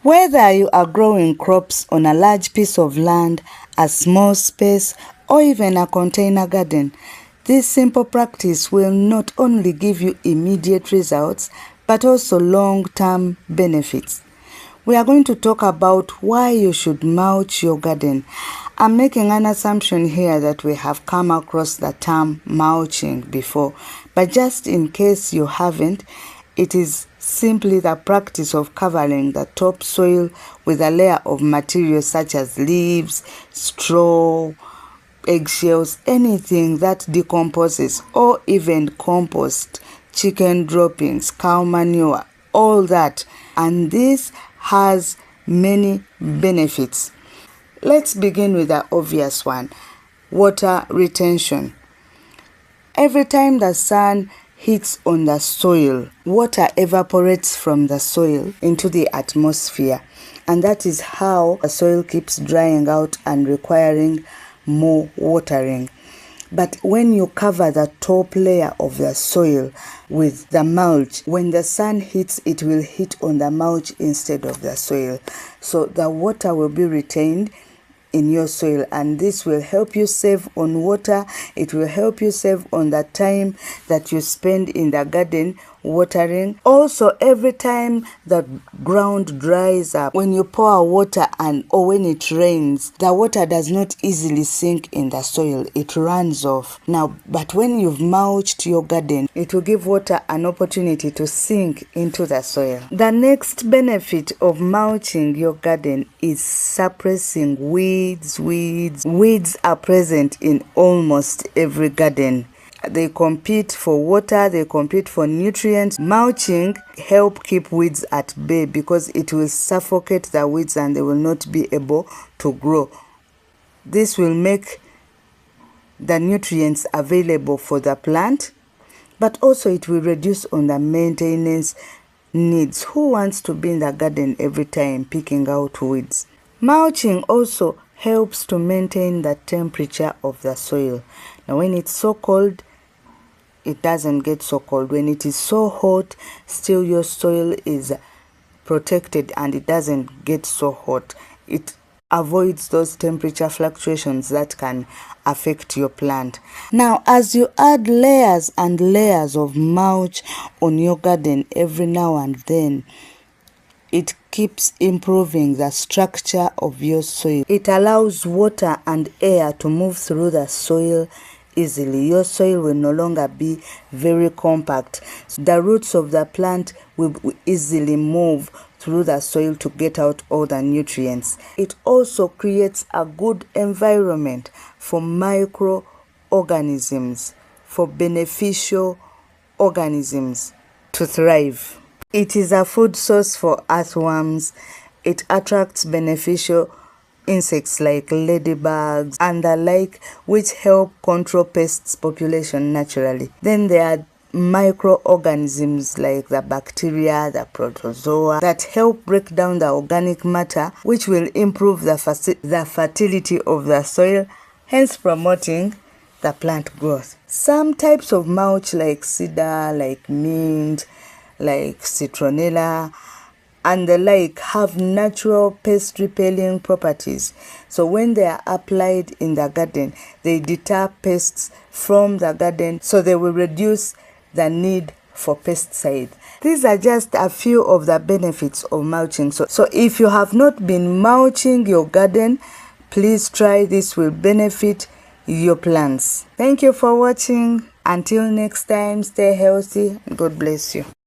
Whether you are growing crops on a large piece of land, a small space, or even a container garden, this simple practice will not only give you immediate results, but also long-term benefits. We are going to talk about why you should mulch your garden. I'm making an assumption here that we have come across the term mulching before, but just in case you haven't, it is simply the practice of covering the topsoil with a layer of material such as leaves, straw, eggshells, anything that decomposes, or even compost, chicken droppings, cow manure, all that. And this has many benefits. Let's begin with the obvious one: water retention. Every time the sun hits on the soil, water evaporates from the soil into the atmosphere, and that is how the soil keeps drying out and requiring more watering. But when you cover the top layer of the soil with the mulch, when the sun hits, it will hit on the mulch instead of the soil. So the water will be retained in your soil, and this will help you save on water. It will help you save on the time that you spend in the garden watering. Also, every time the ground dries up, when you pour water or when it rains, the water does not easily sink in the soil. It runs off. Now, but when you've mulched your garden, it will give water an opportunity to sink into the soil. The next benefit of mulching your garden is suppressing weeds. Weeds are present in almost every garden. They compete for water, they compete for nutrients. Mulching helps keep weeds at bay because it will suffocate the weeds and they will not be able to grow. This will make the nutrients available for the plant, but also it will reduce on the maintenance needs. Who wants to be in the garden every time picking out weeds? Mulching also helps to maintain the temperature of the soil. Now, when it's so cold, it doesn't get so cold. When it is so hot, still your soil is protected and it doesn't get so hot. It avoids those temperature fluctuations that can affect your plant. Now, as you add layers and layers of mulch on your garden every now and then, it keeps improving the structure of your soil. It allows water and air to move through the soil easily. Your soil will no longer be very compact. The roots of the plant will easily move through the soil to get out all the nutrients. It also creates a good environment for microorganisms, for beneficial organisms to thrive. It is a food source for earthworms. It attracts beneficial insects like ladybugs and the like, which help control pests population naturally. Then there are microorganisms like the bacteria, the protozoa, that help break down the organic matter, which will improve the fertility of the soil, hence promoting the plant growth. Some types of mulch like cedar, like mint, like citronella, and the like have natural pest repelling properties. So when they are applied in the garden, they deter pests from the garden, so they will reduce the need for pesticides. These are just a few of the benefits of mulching. So if you have not been mulching your garden, please try. This will benefit your plants. Thank you for watching. Until next time, stay healthy. God bless you.